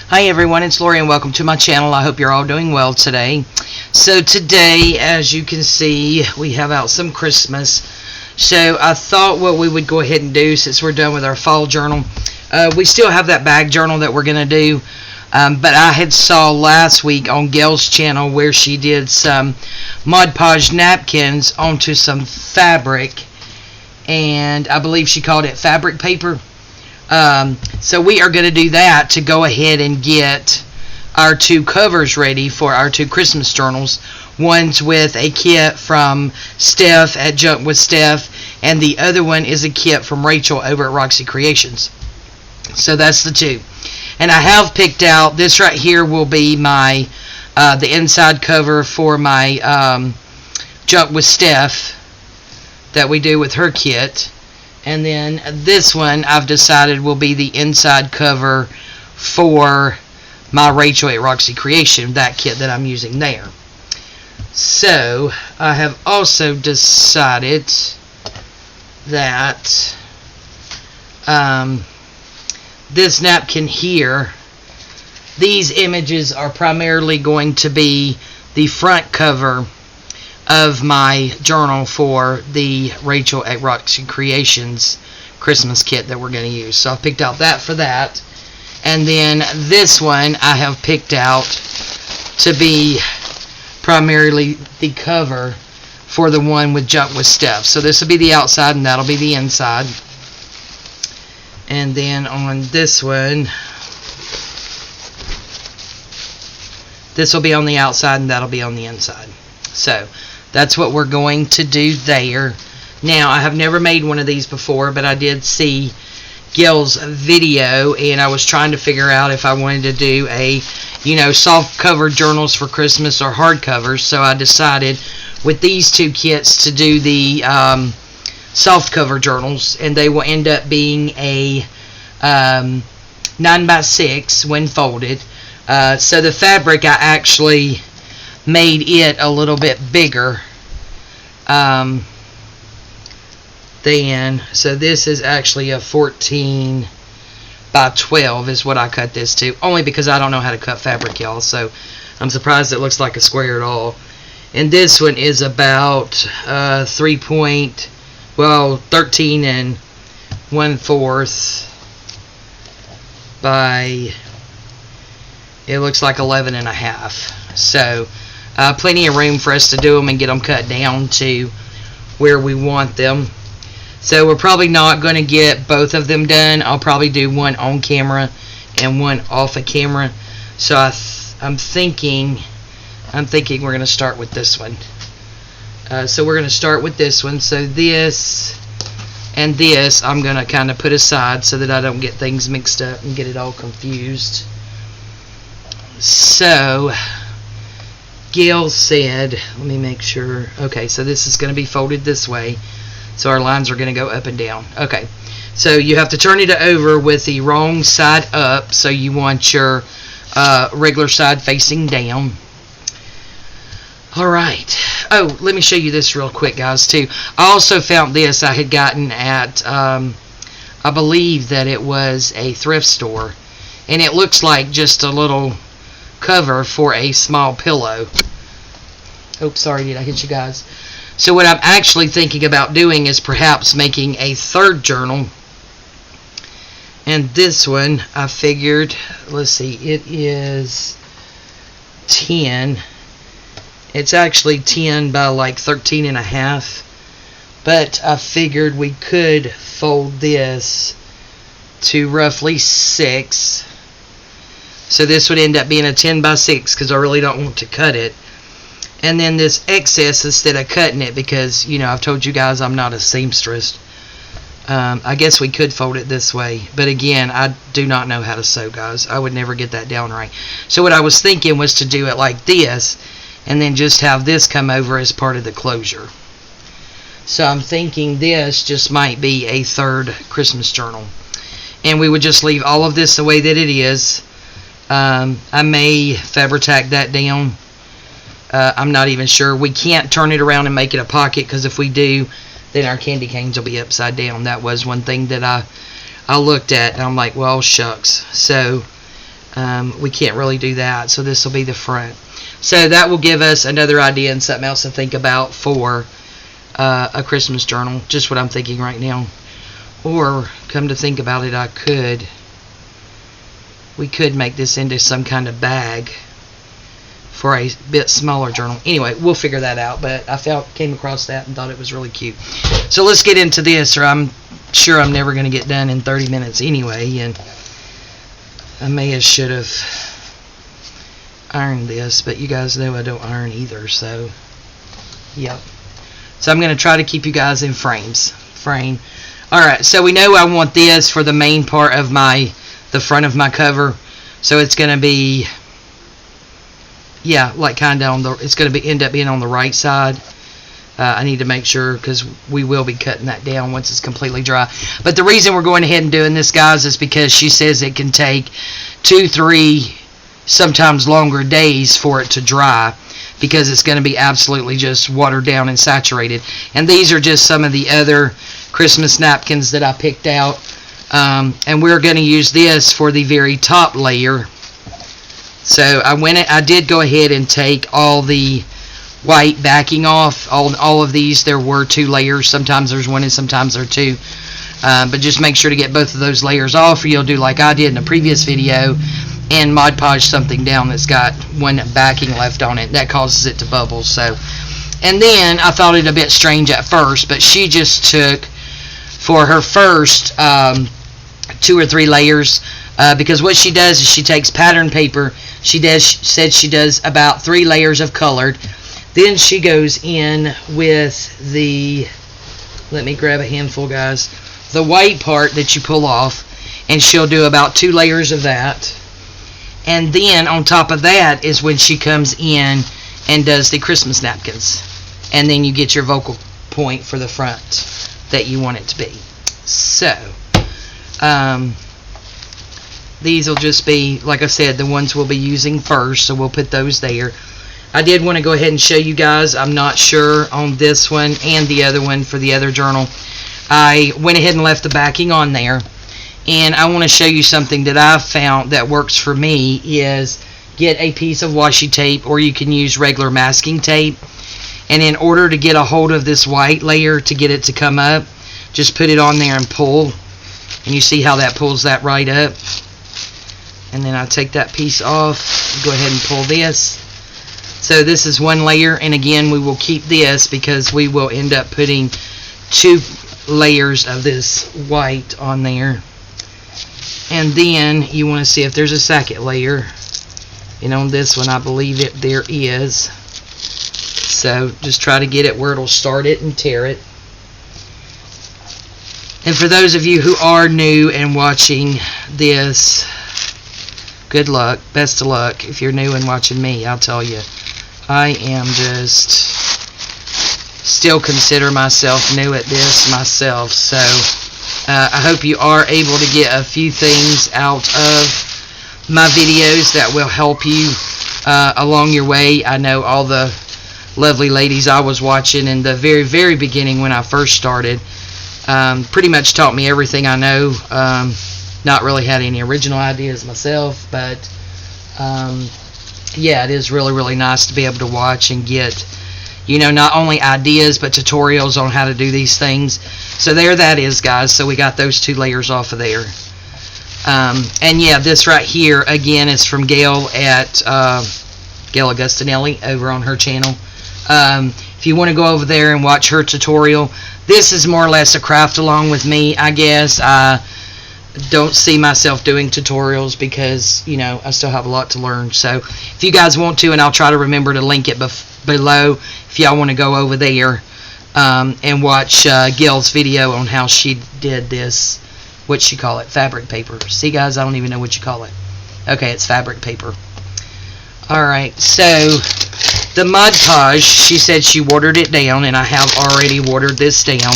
Hi everyone, it's Lori and welcome to my channel. I hope you're all doing well today. So today, as you can see, we have out some Christmas. So I thought what we would go ahead and do, since we're done with our fall journal, we still have that bag journal that we're going to do. But I had saw last week on Gayle's channel where she did some Mod Podge napkins onto some fabric. And I believe she called it fabric paper. So we are going to do that to go ahead and get our two covers ready for our two Christmas journals. One's with a kit from Steph at Junk with Steph, and the other one is a kit from Rachel over at Roxy Creations. So that's the two. And I have picked out, this right here will be my the inside cover for my Junk with Steph that we do with her kit. And then this one I've decided will be the inside cover for my Rachel at Roxy Creation, that kit that I'm using there. So I have also decided that this napkin here, these images are primarily going to be the front cover of my journal for the Rachel at Roxy Creations Christmas kit that we're going to use. So I picked out that for that. And then this one I have picked out to be primarily the cover for the one with Junk with Steph. So this will be the outside and that'll be the inside. And then on this one, this will be on the outside and that'll be on the inside. So that's what we're going to do there. Now, I have never made one of these before, but I did see Gayle's video, and I was trying to figure out if I wanted to do a, soft cover journals for Christmas or hard covers. So I decided with these two kits to do the soft cover journals, and they will end up being a 9x6 when folded. So the fabric, I actually made it a little bit bigger so this is actually a 14 by 12 is what I cut this to, only because I don't know how to cut fabric, y'all, so I'm surprised it looks like a square at all. And this one is about 13 and 1/4 by, it looks like 11.5. So plenty of room for us to do them and get them cut down to where we want them. So we're probably not going to get both of them done. I'll probably do one on camera and one off of camera. So I'm thinking we're going to start with this one. So we're going to start with this one. So this and this I'm going to kind of put aside so that I don't get things mixed up and get it all confused. So Gayle said, let me make sure. Okay, so this is going to be folded this way. So our lines are going to go up and down. Okay, so you have to turn it over with the wrong side up. So you want your regular side facing down. Alright. Oh, let me show you this real quick, guys, too. I also found this I had gotten at, I believe that it was a thrift store. And it looks like just a little cover for a small pillow. Oops, sorry, did I hit you guys? So what I'm actually thinking about doing is perhaps making a third journal. And this one, I figured, let's see, it is 10. It's actually 10 by like 13.5. But I figured we could fold this to roughly 6. So this would end up being a 10 by 6 because I really don't want to cut it. And then this excess, instead of cutting it, because, I've told you guys I'm not a seamstress. I guess we could fold it this way. But again, I do not know how to sew, guys. I would never get that down right. So what I was thinking was to do it like this, and then just have this come over as part of the closure. So I'm thinking this just might be a third Christmas journal. And we would just leave all of this the way that it is. I may Fabri-Tac that down. I'm not even sure. We can't turn it around and make it a pocket, because if we do, then our candy canes will be upside down. That was one thing that I looked at, and I'm like, well, shucks. So we can't really do that, so this will be the front. So that will give us another idea and something else to think about for a Christmas journal. Just what I'm thinking right now. Or, come to think about it, we could make this into some kind of bag for a bit smaller journal. Anyway, we'll figure that out, but I came across that and thought it was really cute. So let's get into this, or I'm sure I'm never going to get done in 30 minutes anyway, and I should have ironed this, but you guys know I don't iron either, so yep. So I'm going to try to keep you guys in frame. Alright, so we know I want this for the main part of the front of my cover, so it's going to be, yeah, like kind of it's going to end up being on the right side. I need to make sure, because we will be cutting that down once it's completely dry. But the reason we're going ahead and doing this, guys, is because she says it can take 2, 3, sometimes longer days for it to dry, because it's going to be absolutely just watered down and saturated. And these are just some of the other Christmas napkins that I picked out. And we're going to use this for the very top layer. So I did go ahead and take all the white backing off. All of these, there were 2 layers. Sometimes there's 1 and sometimes there are 2. But just make sure to get both of those layers off, or you'll do like I did in a previous video and Mod Podge something down that's got 1 backing left on it. That causes it to bubble. So, and then I thought it a bit strange at first, but she just took, for her first 2 or 3 layers, because what she does is she takes pattern paper. She said she does about 3 layers of colored. Then she goes in with the, let me grab a handful, guys, the white part that you pull off, and she'll do about 2 layers of that. And then on top of that is when she comes in and does the Christmas napkins. And then you get your vocal point for the front that you want it to be. So, these will just be, like I said, the ones we'll be using first, so we'll put those there. I did want to go ahead and show you guys, I'm not sure on this one and the other one for the other journal. I went ahead and left the backing on there. And I want to show you something that I've found that works for me, is get a piece of washi tape, or you can use regular masking tape. And in order to get a hold of this white layer to get it to come up, just put it on there and pull. And you see how that pulls that right up. And then I take that piece off, go ahead and pull this. So this is 1 layer, and again we will keep this because we will end up putting 2 layers of this white on there. And then you want to see if there's a second layer. And on this one, I believe there is. So just try to get it where it'll start it and tear it. And for those of you who are new and watching this, good luck, best of luck. If you're new and watching me, I'll tell you, I am just still consider myself new at this myself. So I hope you are able to get a few things out of my videos that will help you along your way. I know all the lovely ladies I was watching in the very, very beginning when I first started pretty much taught me everything I know. Not really had any original ideas myself, but yeah, it is really, really nice to be able to watch and get, you know, not only ideas but tutorials on how to do these things. So there that is, guys. So we got those 2 layers off of there. And yeah, this right here again is from Gayle at Gayle Augustinelli over on her channel. If you want to go over there and watch her tutorial, this is more or less a craft along with me, I guess. I don't see myself doing tutorials because, you know, I still have a lot to learn. So if you guys want to, and I'll try to remember to link it below if y'all want to go over there and watch Gayle's video on how she did this, what you call it, fabric paper. See, guys, I don't even know what you call it. Okay, it's fabric paper. Alright, so the Mod Podge, she said she watered it down, and I have already watered this down.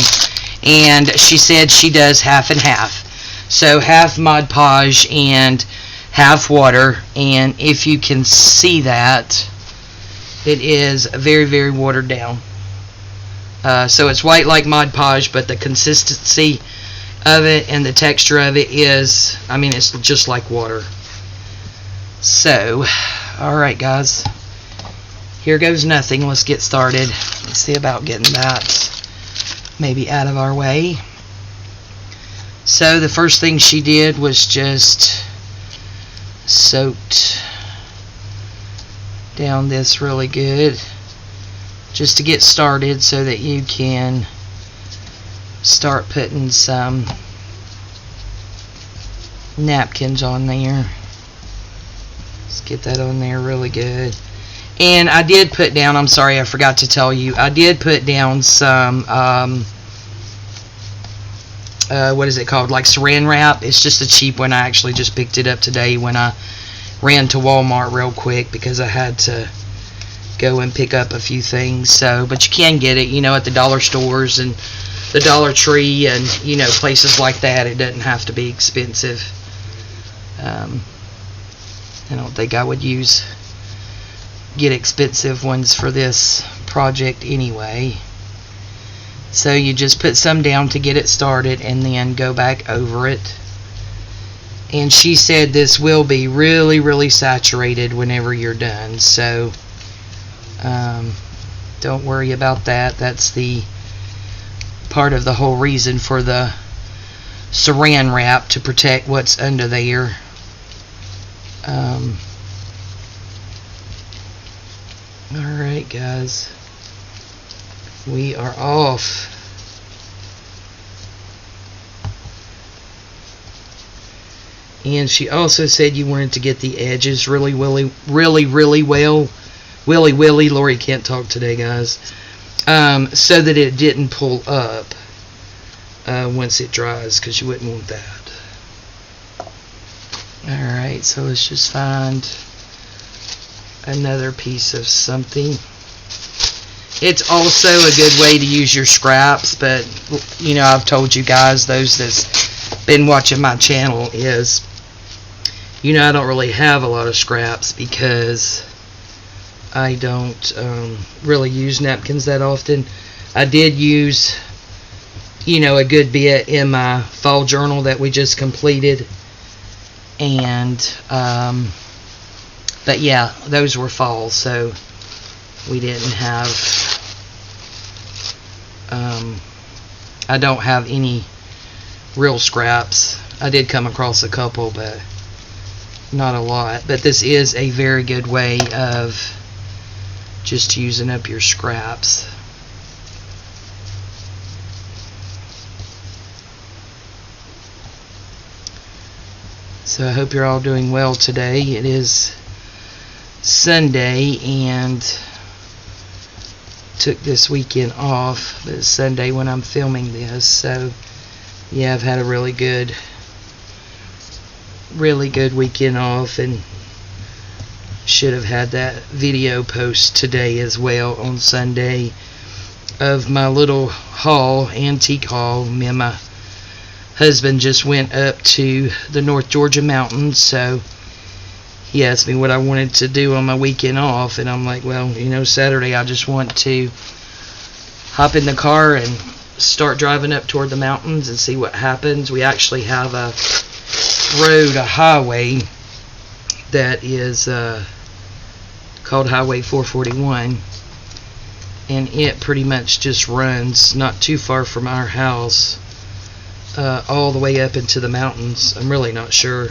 And she said she does half and half. So half Mod Podge and half water. And if you can see that, it is very, very watered down. So it's white like Mod Podge, but the consistency of it and the texture of it is, I mean, it's just like water. So, alright guys, here goes nothing. Let's get started. Let's see about getting that maybe out of our way. So the first thing she did was just soaked down this really good, just to get started so that you can start putting some napkins on there. Let's get that on there really good. And I did put down, I'm sorry, I forgot to tell you, I did put down some what is it called, like saran wrap. It's just a cheap one. I actually just picked it up today when I ran to Walmart real quick because I had to go and pick up a few things. So, but you can get it, at the dollar stores and the Dollar Tree and places like that. It doesn't have to be expensive. I don't think I would get expensive ones for this project anyway. So you just put some down to get it started and then go back over it. And she said this will be really, really saturated whenever you're done. So don't worry about that. That's the part of the whole reason for the saran wrap, to protect what's under there. Alright guys, we are off. And she also said you wanted to get the edges really well. Lori can't talk today, guys. So that it didn't pull up once it dries, because you wouldn't want that. Alright, so let's just find another piece of something. It's also a good way to use your scraps, but I've told you guys, those that's been watching my channel, is I don't really have a lot of scraps because I don't really use napkins that often. I did use a good bit in my fall journal that we just completed, and but yeah, those were fall, so we didn't have I don't have any real scraps. I did come across a couple, but not a lot. But this is a very good way of just using up your scraps. So I hope you're all doing well today. It is Sunday, and took this weekend off, but it's Sunday when I'm filming this. So yeah, I've had a really good weekend off, and should have had that video post today as well on Sunday of my little haul, antique haul. Me and my husband just went up to the North Georgia mountains, so he asked me what I wanted to do on my weekend off, and I'm like, well, Saturday I just want to hop in the car and start driving up toward the mountains and see what happens. We actually have a highway that is called Highway 441, and it pretty much just runs not too far from our house all the way up into the mountains. I'm really not sure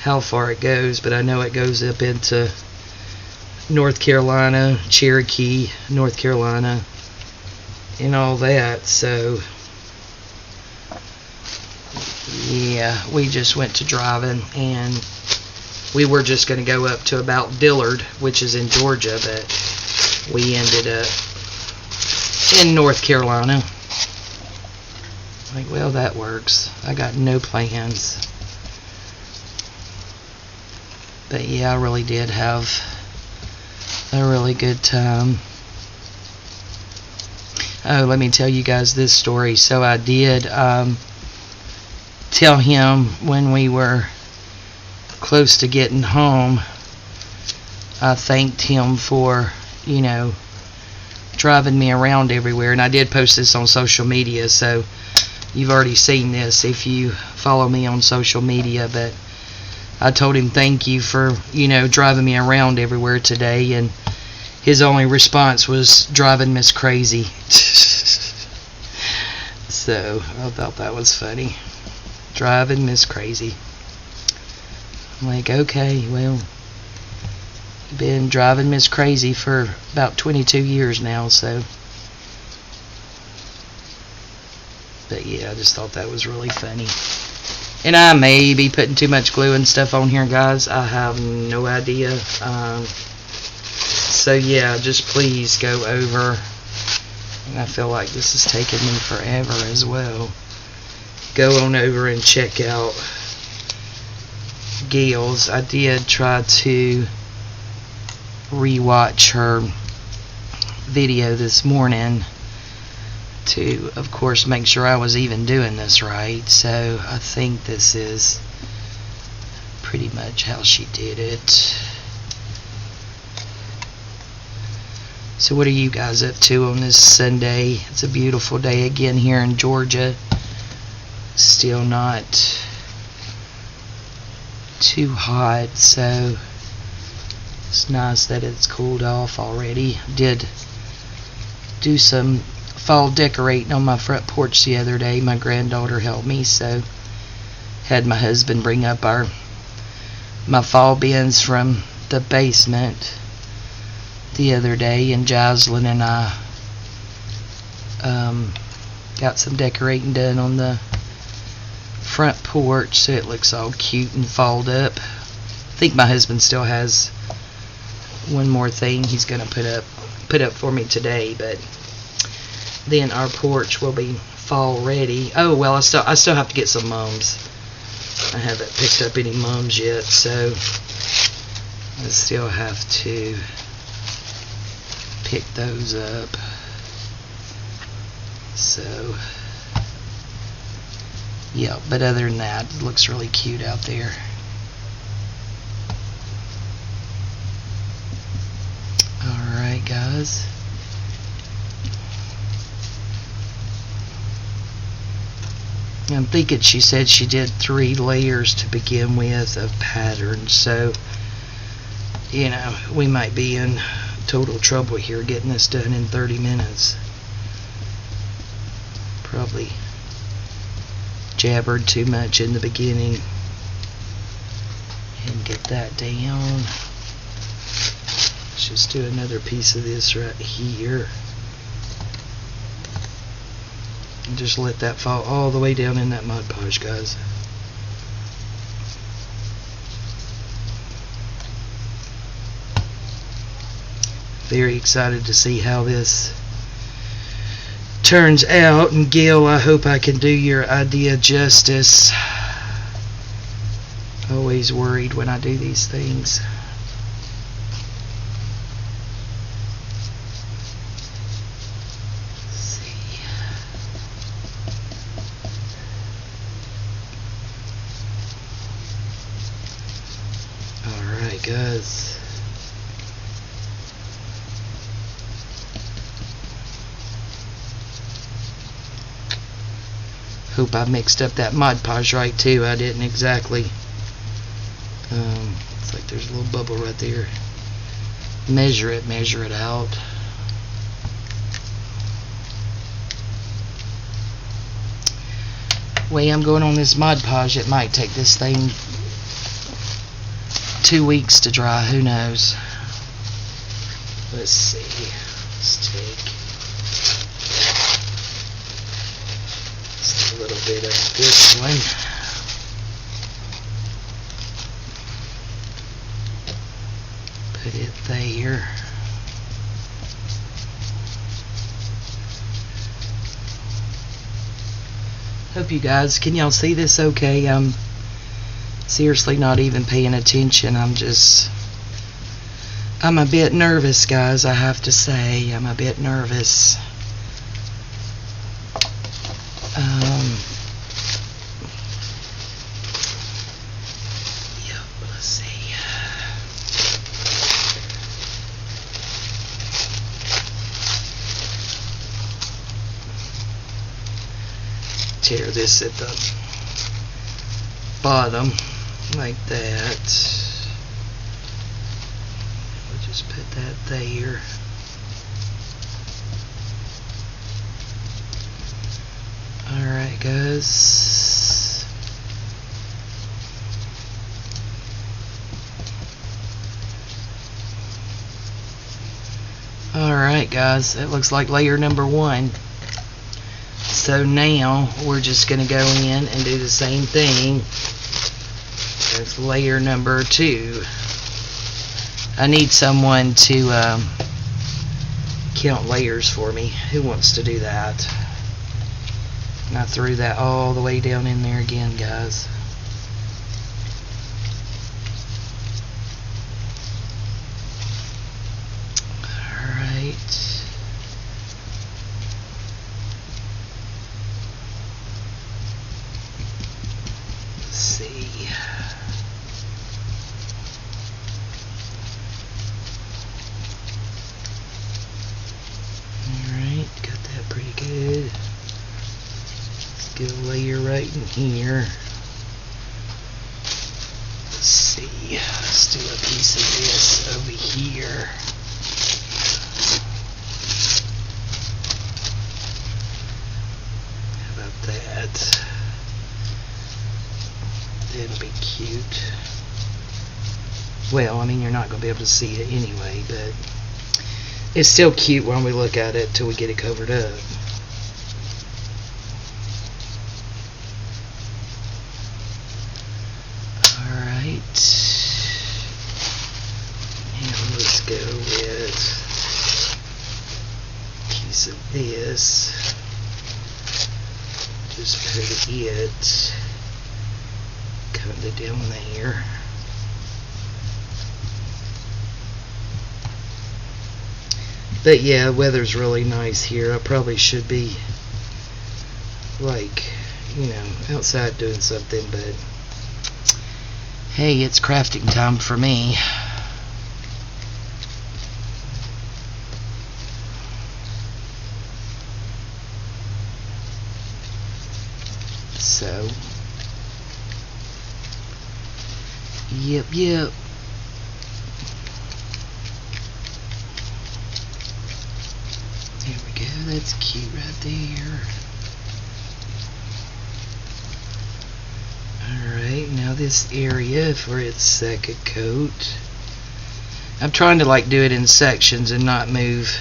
how far it goes, but I know it goes up into North Carolina, Cherokee, North Carolina, and all that. So yeah, we just went to driving, and we were just going to go up to about Dillard, which is in Georgia, but we ended up in North Carolina. Like, well, that works. I got no plans. But yeah, I really did have a really good time. Oh, let me tell you guys this story. So I did tell him when we were close to getting home, I thanked him for, driving me around everywhere. And I did post this on social media, so you've already seen this if you follow me on social media. But I told him thank you for, driving me around everywhere today, and his only response was driving Miss crazy. So I thought that was funny. Driving Miss crazy. I'm like, okay, well, you've been driving Miss crazy for about 22 years now, so. But yeah, I just thought that was really funny. And I may be putting too much glue and stuff on here, guys. I have no idea. So yeah, just please go over. And I feel like this is taking me forever as well. Go on over and check out Gayle's. I did try to rewatch her video this morning to, of course, make sure I was even doing this right. So I think this is pretty much how she did it. So what are you guys up to on this Sunday? It's a beautiful day again here in Georgia. Still not too hot, so it's nice that it's cooled off already. Did do some fall decorating on my front porch the other day. My granddaughter helped me, so had my husband bring up my fall bins from the basement the other day, and Jocelyn and I got some decorating done on the front porch so it looks all cute and falled up. I think my husband still has one more thing he's gonna put up for me today, but then our porch will be fall ready. Oh well, I still have to get some mums. I haven't picked up any mums yet, so I still have to pick those up. So yeah, but other than that, it looks really cute out there. Alright guys, I'm thinking she said she did 3 layers to begin with of patterns, so we might be in total trouble here getting this done in 30 minutes. Probably jabbered too much in the beginning. And get that down. Let's just do another piece of this right here. And just let that fall all the way down in that Mod Podge, guys. Very excited to see how this turns out, and Gayle, I hope I can do your idea justice. Always worried when I do these things. Let's see. Alright guys. Hope I mixed up that Mod Podge right too. I didn't exactly. It's like there's a little bubble right there. Measure it out. Way I'm going on this Mod Podge, it might take this thing 2 weeks to dry. Who knows? Let's see. Let's take a little bit of this one. Put it there. Hope you guys, can y'all see this okay? I'm seriously not even paying attention. I'm a bit nervous, guys, I have to say. I'm a bit nervous. Yep, let's see. Tear this at the bottom. like that. We'll just put that there. Alright guys. Alright guys, it looks like layer number 1. So now we're just going to go in and do the same thing as layer number 2. I need someone to count layers for me. Who wants to do that? And I threw that all the way down in there again, guys. Alright. Let's see. Alright, got that pretty good. Let's get a layer right in here. Let's see. Let's do a piece of this over here. How about that? That'll be cute. Well, I mean, you're not going to be able to see it anyway, but it's still cute when we look at it till we get it covered up. Alright. And let's go with a piece of this. Just put it kind of down there. But yeah, weather's really nice here. I probably should be, like, you know, outside doing something, but hey, it's crafting time for me. So, yep. There we go, that's cute right there. Alright, now this area for its second coat. I'm trying to like do it in sections and not move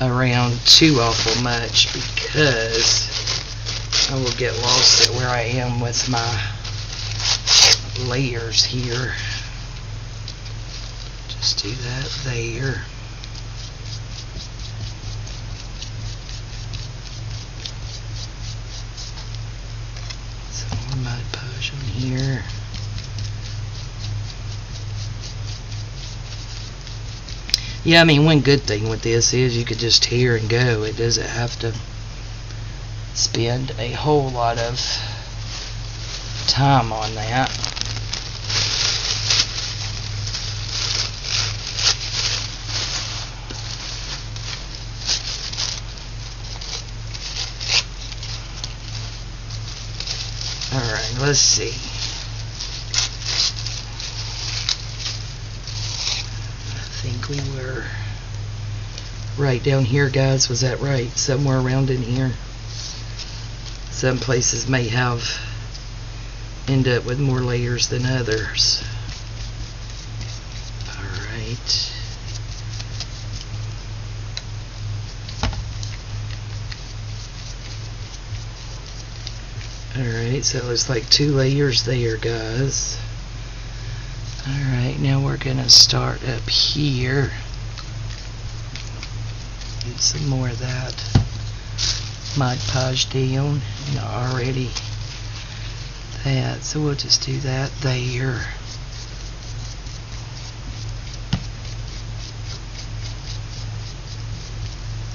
around too awful much because I will get lost at where I am with my layers here. Just do that there. Some more Mod Podge on here. Yeah, I mean, one good thing with this is you could just tear and go. It doesn't have to spend a whole lot of time on that. Alright, let's see. I think we were right down here, guys. Was that right? Somewhere around in here. Some places may end up with more layers than others. Alright. Alright, so it looks like 2 layers there, guys. Alright, now we're going to start up here. Get some more of that Mod Podge down. And already that, so we'll just do that there.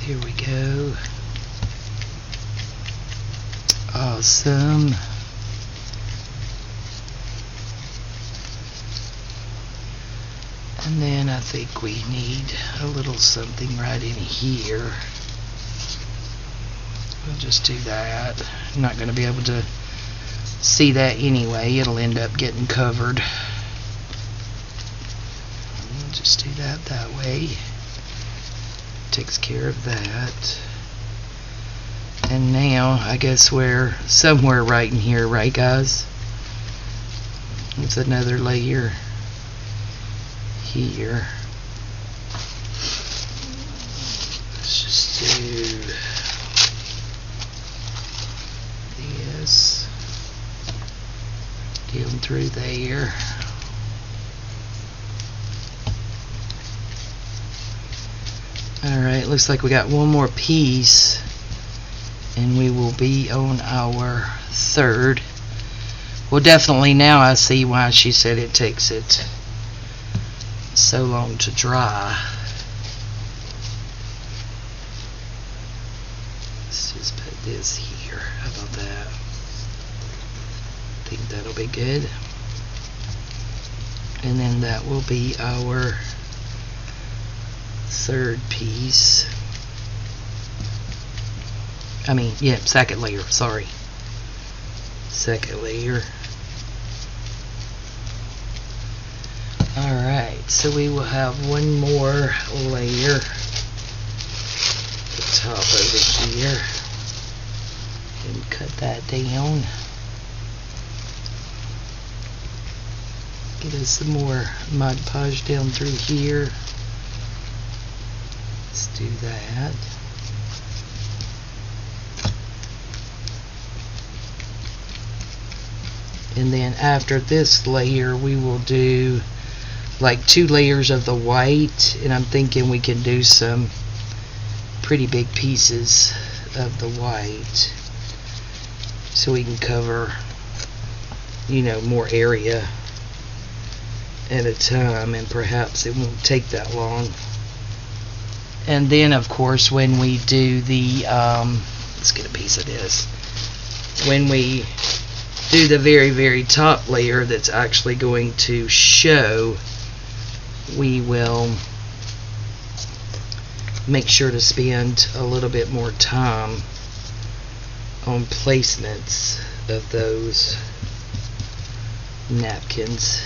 There we go. Awesome. And then I think we need a little something right in here. We'll just do that. I'm not going to be able to see that anyway. It'll end up getting covered. We'll just do that way. Takes care of that. And now I guess we're somewhere right in here, right guys? It's another layer here. Let's just do this down through there. Alright, looks like we got one more piece and we will be on our third. Well, definitely now I see why she said it takes it so long to dry. Let's just put this here. How about that? I think that'll be good. And then that will be our third piece. I mean, yeah, second layer, sorry. Second layer. Alright, so we will have one more layer at the top over here. And cut that down. Get us some more Mod Podge down through here. Let's do that. And then after this layer we will do like 2 layers of the white, and I'm thinking we can do some pretty big pieces of the white so we can cover, you know, more area at a time, and perhaps it won't take that long. And then of course when we do the let's get a piece of this. When we do the very, very top layer that's actually going to show, we will make sure to spend a little bit more time on placements of those napkins.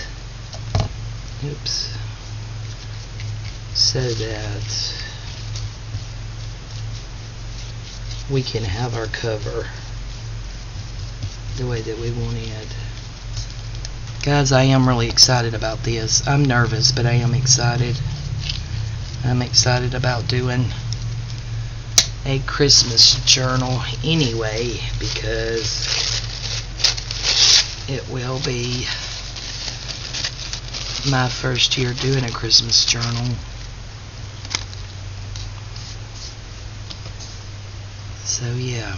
Oops. So that we can have our cover the way that we want it. Guys, I am really excited about this. I'm nervous, but I am excited. I'm excited about doing a Christmas journal anyway, because it will be my first year doing a Christmas journal. So yeah.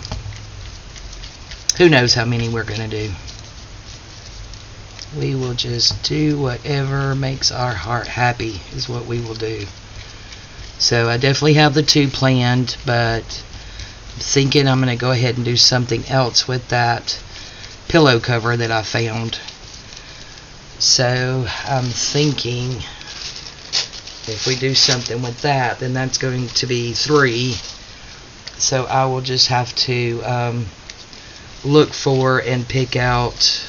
Who knows how many we're going to do. We will just do whatever makes our heart happy is what we will do. So I definitely have the 2 planned, but I'm thinking I'm going to go ahead and do something else with that pillow cover that I found. So I'm thinking if we do something with that, then that's going to be 3. So I will just have to look for and pick out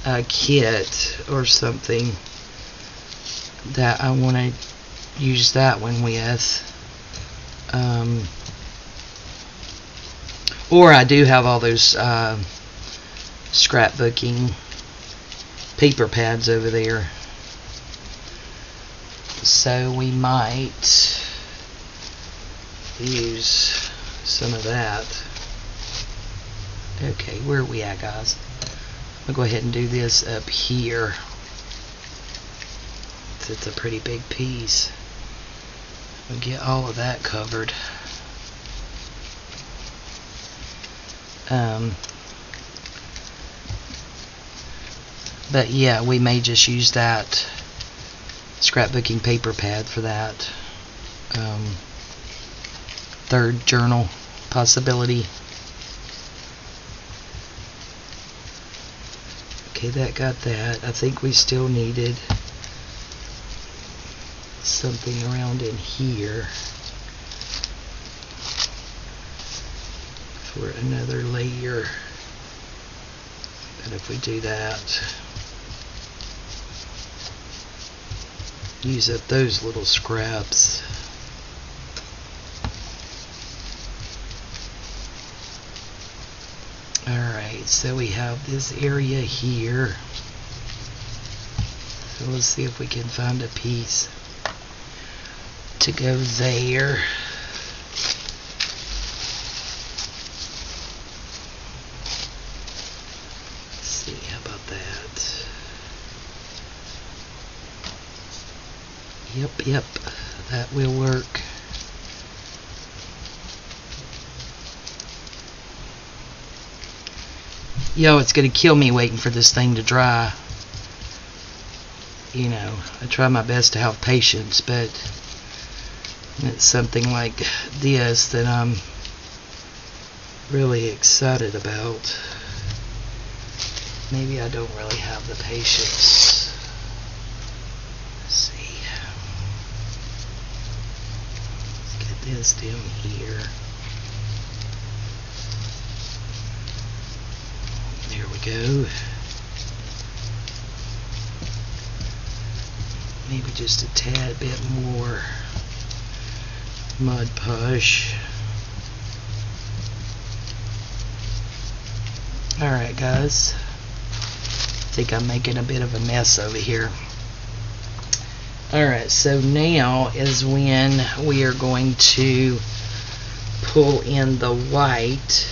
a kit or something that I want to use that one with. Or I do have all those scrapbooking paper pads over there, so we might use some of that. Okay, where are we at, guys? I'll go ahead and do this up here. It's a pretty big piece. We'll get all of that covered. But yeah, we may just use that scrapbooking paper pad for that third journal possibility. Okay, that got that. I think we still needed something around in here for another layer. But if we do that, use up those little scraps. Alright, so we have this area here. So let's see if we can find a piece to go there. Let's see, how about that? Yep, that will work. Yo, it's gonna kill me waiting for this thing to dry. You know, I try my best to have patience, but it's something like this that I'm really excited about. Maybe I don't really have the patience. Let's see. Let's get this down here. There we go. Maybe just a tad bit more Mod Podge. Alright guys, I think I'm making a bit of a mess over here. Alright, so now is when we are going to pull in the white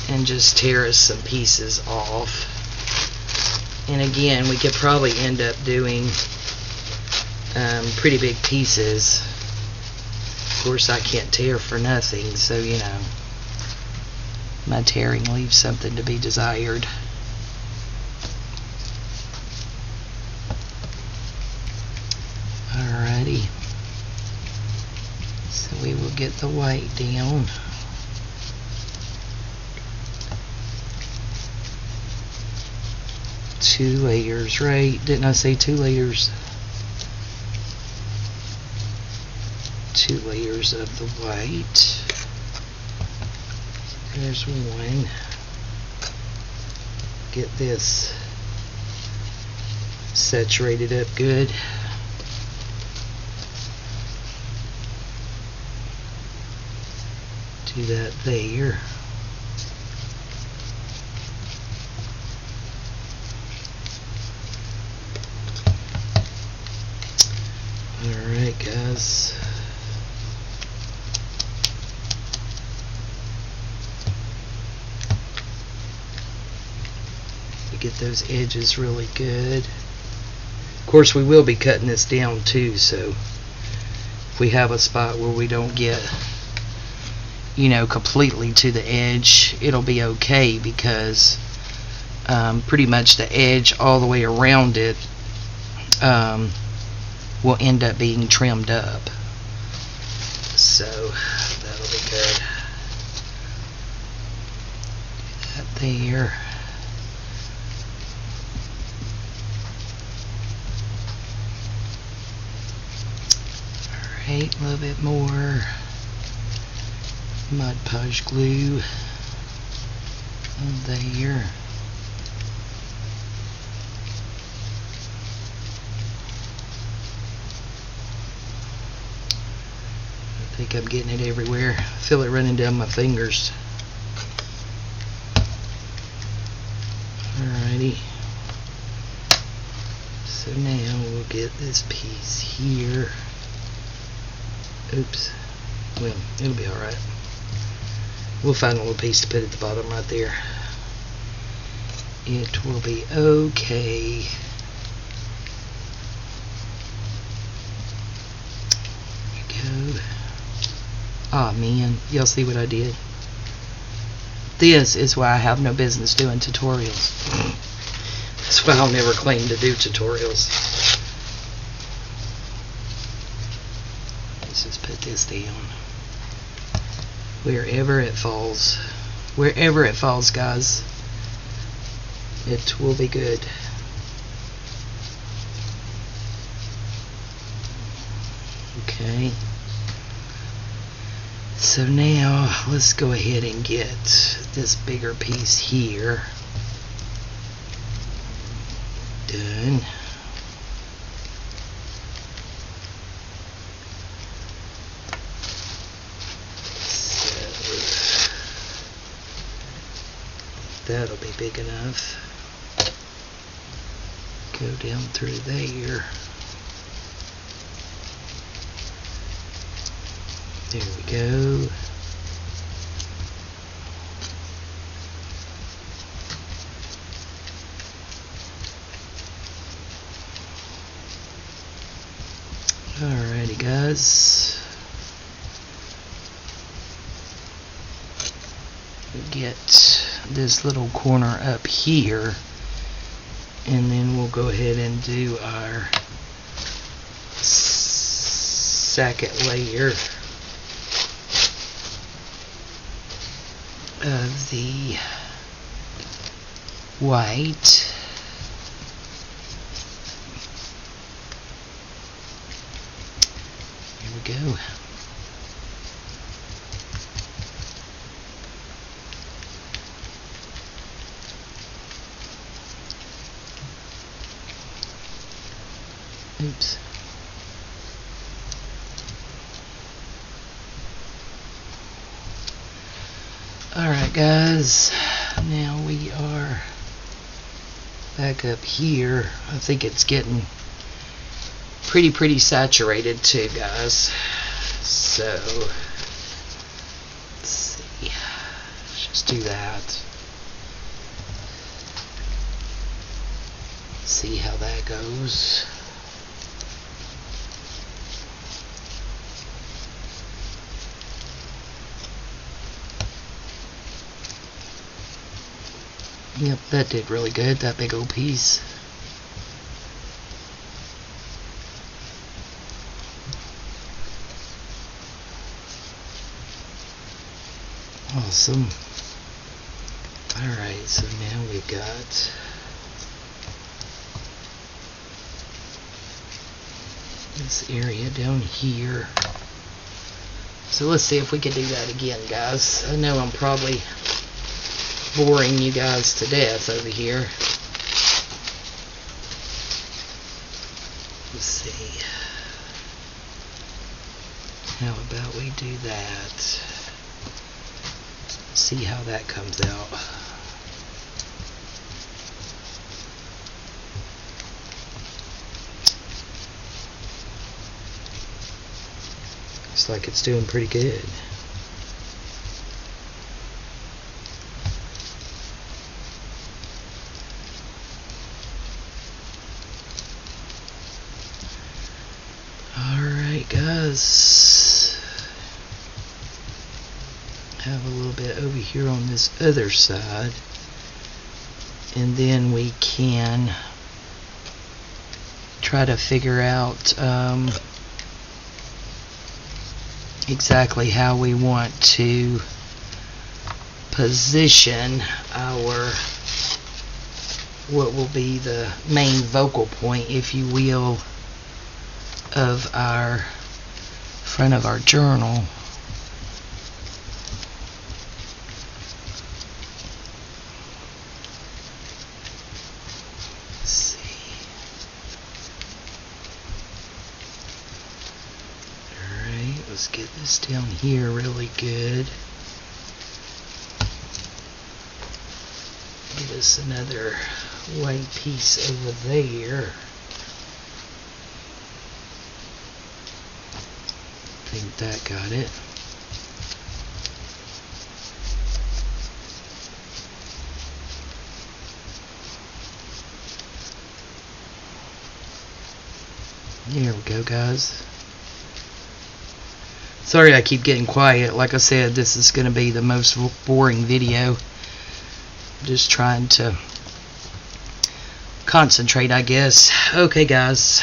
and just tear some pieces off. And again, we could probably end up doing pretty big pieces. Of course, I can't tear for nothing, so you know, my tearing leaves something to be desired. Alrighty, so we will get the white down. Two layers, right? Didn't I say 2 layers? 2 layers of the white. There's one. Get this saturated up good. Do that there. Alright guys, we get those edges really good. Of course we will be cutting this down too, so if we have a spot where we don't get, you know, completely to the edge, it'll be okay, because pretty much the edge all the way around it will end up being trimmed up. So that'll be good. That there. Alright, a little bit more Mod Podge glue there. I think I'm getting it everywhere. I feel it running down my fingers. Alrighty. So now we'll get this piece here. Oops. Well, it'll be alright. We'll find a little piece to put at the bottom right there. It will be okay. There we go. Aw, man, y'all see what I did? This is why I have no business doing tutorials. That's why I'll never claim to do tutorials. Let's just put this down. Wherever it falls. Wherever it falls, guys. It will be good. Okay. So now let's go ahead and get this bigger piece here. done. So that'll be big enough. Go down through there. There we go. Alrighty, guys. Get this little corner up here, and then we'll go ahead and do our second layer of the white. Here we go. Oops. Alright, guys, now we are back up here. I think it's getting pretty saturated too, guys. So let's see. Let's just do that. See how that goes. Yep, that did really good, that big old piece. Awesome. Alright, so now we've got this area down here. So let's see if we can do that again, guys. I know I'm probably boring you guys to death over here. Let's see. How about we do that? See how that comes out. Looks like it's doing pretty good. Alright, guys. Have a little bit over here on this other side, and then we can try to figure out exactly how we want to position our, what will be the main focal point, if you will, of our front of our journal. Let's see. Alright, let's get this down here really good. Get us another white piece over there. I think that got it. There we go, guys. Sorry I keep getting quiet. Like I said, this is going to be the most boring video. Just trying to concentrate, I guess. Okay, guys.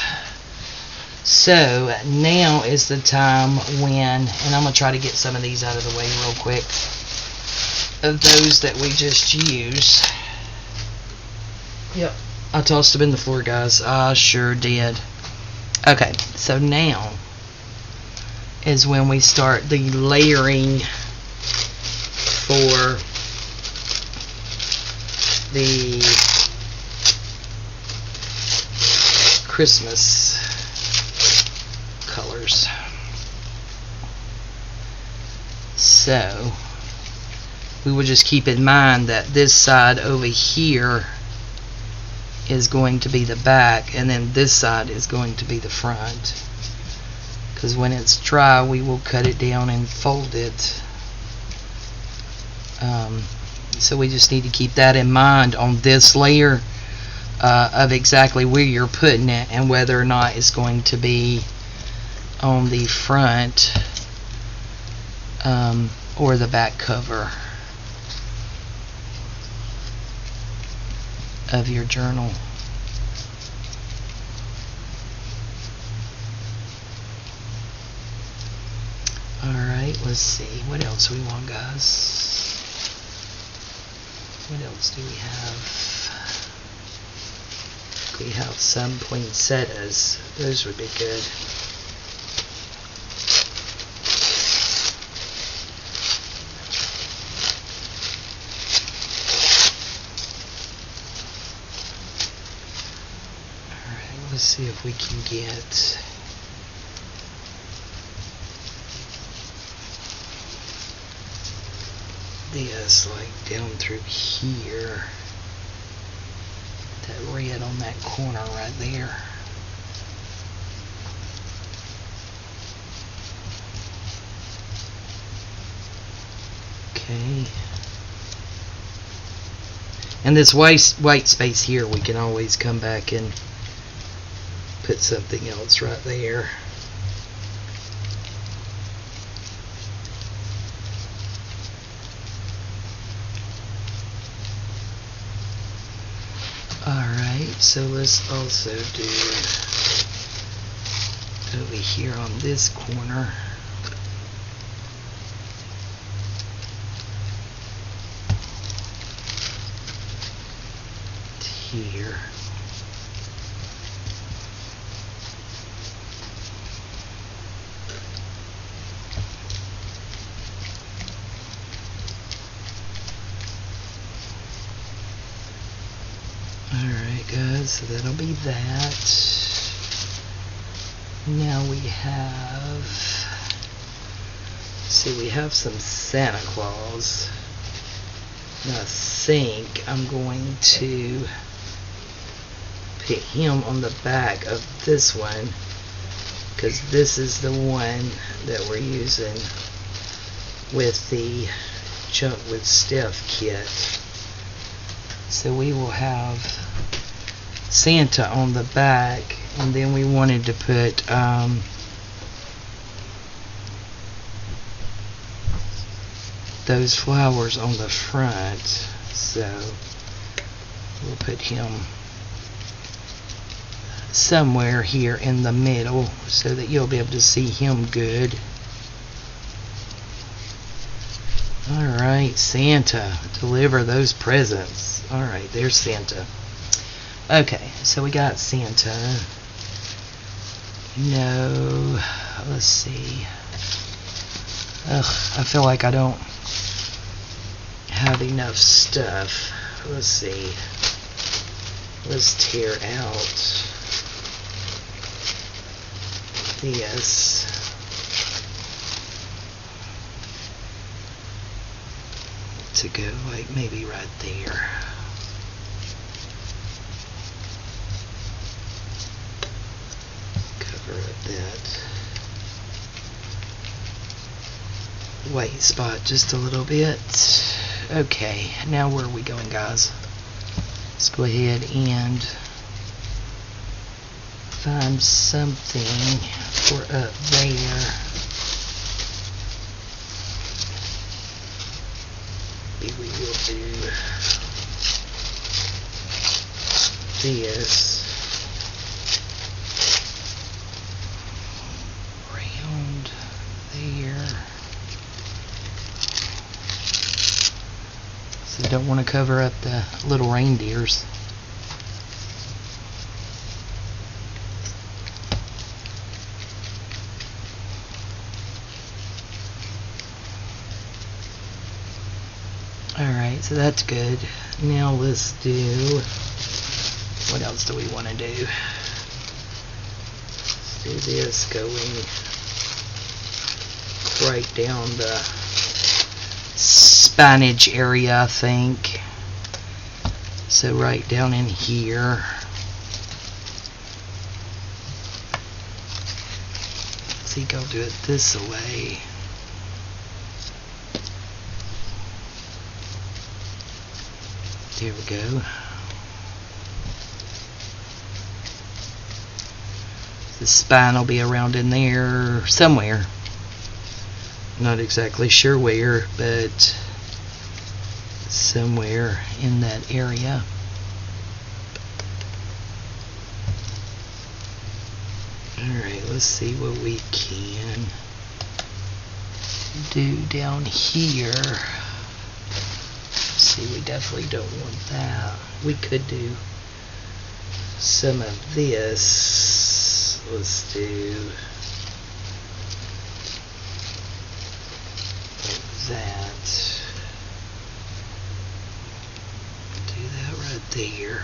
So now is the time when, and I'm going to try to get some of these out of the way real quick, of those that we just used. Yep, I tossed them in the floor, guys. I sure did. Okay, so now is when we start the layering for Christmas colors. So we will just keep in mind that this side over here is going to be the back, and then this side is going to be the front, because when it's dry we will cut it down and fold it. So we just need to keep that in mind on this layer of exactly where you're putting it and whether or not it's going to be on the front or the back cover of your journal. Alright, let's see. What else we want, guys? What else do we have? We have some poinsettias. Those would be good. Alright, let's see if we can get this like down through here. That red on that corner right there. Okay. And this white space here, we can always come back and put something else right there. Alright, so let's also do over here on this corner. Here. Alright guys, so that'll be that. Now we have, see, we have some Santa Claus. And I think I'm going to put him on the back of this one, because this is the one that we're using with the Junk with Steph kit. So we will have Santa on the back, and then we wanted to put those flowers on the front, so we'll put him somewhere here in the middle so that you'll be able to see him good. Alright, Santa, deliver those presents. Alright, there's Santa. Okay, so we got Santa. No, let's see. Ugh, I feel like I don't have enough stuff. Let's see. Let's tear out this. To go like maybe right there. Cover up that white spot just a little bit. Okay, now where are we going, guys? Let's go ahead and find something for up there. Maybe we will do this round there. So you don't want to cover up the little reindeers. Alright, so that's good. Now let's do, what else do we want to do? do this going right down the spinach area, I think. So right down in here. I think I'll do it this way. There we go. The spine will be around in there somewhere. Not exactly sure where, but somewhere in that area. Alright, let's see what we can do down here. See, we definitely don't want that. We could do some of this. Let's do like that. Do that right there.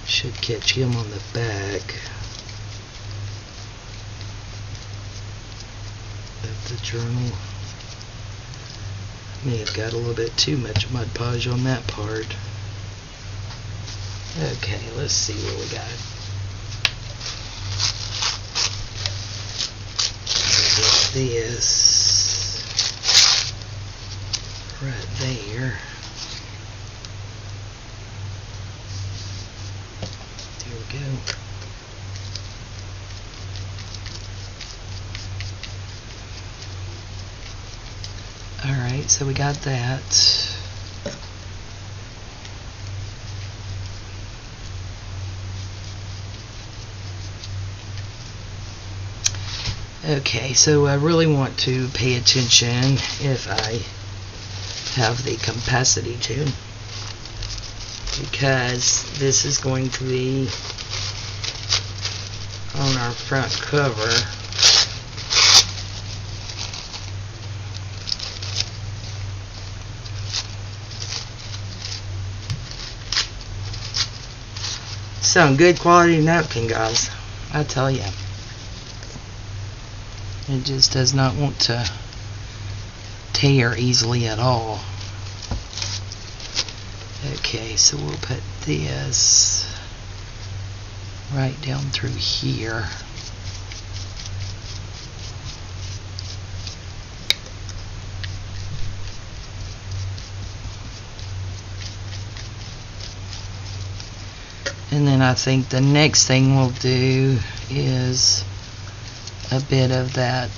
Should catch him on the back of the journal. May have got a little bit too much Mod Podge on that part. Okay, let's see what we got. This right there. There we go. Alright, so we got that. Okay, so I really want to pay attention if I have the capacity to, because this is going to be on our front cover. Some good quality napkin, guys, I tell you. It just does not want to tear easily at all. Okay, so we'll put this right down through here. And then I think the next thing we'll do is a bit of that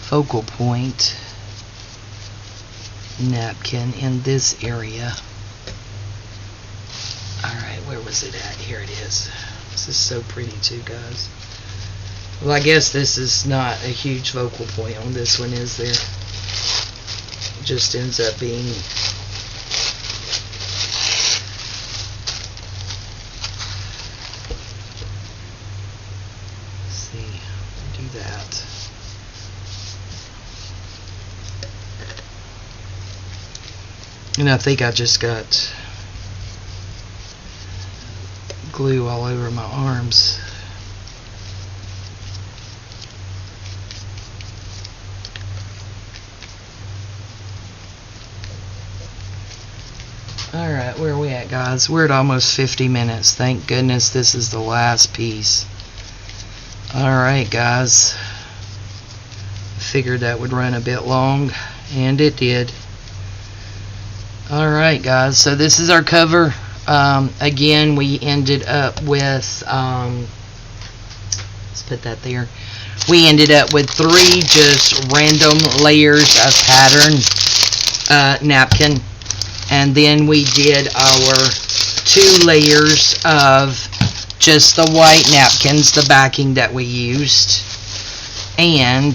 focal point napkin in this area. Alright, where was it at? Here it is. This is so pretty too, guys. Well, I guess this is not a huge focal point on this one, is there? It just ends up being that. And I think I just got glue all over my arms. Alright, where are we at, guys? We're at almost 50 minutes. Thank goodness this is the last piece. Alright, guys. Figured that would run a bit long, and it did. Alright, guys, so this is our cover. Again, we ended up with, let's put that there. We ended up with 3 just random layers of pattern napkin. And then we did our 2 layers of just the white napkins, the backing that we used. And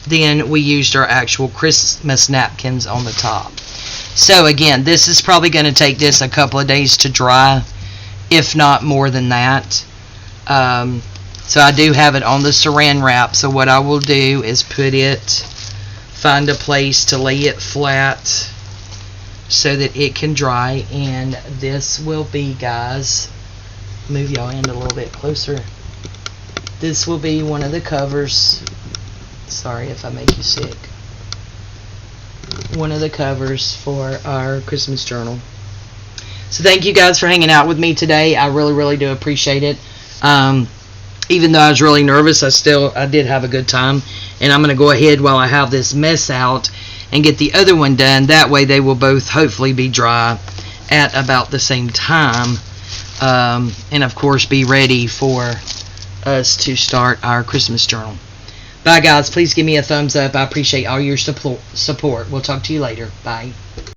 then we used our actual Christmas napkins on the top. So again, this is probably going to take this a couple of days to dry, if not more than that. So I do have it on the saran wrap. So what I will do is find a place to lay it flat so that it can dry. And this will be, guys, move y'all in a little bit closer. This will be one of the covers. Sorry if I make you sick. One of the covers for our Christmas journal. So thank you guys for hanging out with me today. I really, really do appreciate it. Even though I was really nervous, I did have a good time. And I'm going to go ahead while I have this mess out and get the other one done. That way they will both hopefully be dry at about the same time. And of course be ready for us to start our Christmas journal. Bye guys. Please give me a thumbs up. I appreciate all your support. We'll talk to you later. Bye.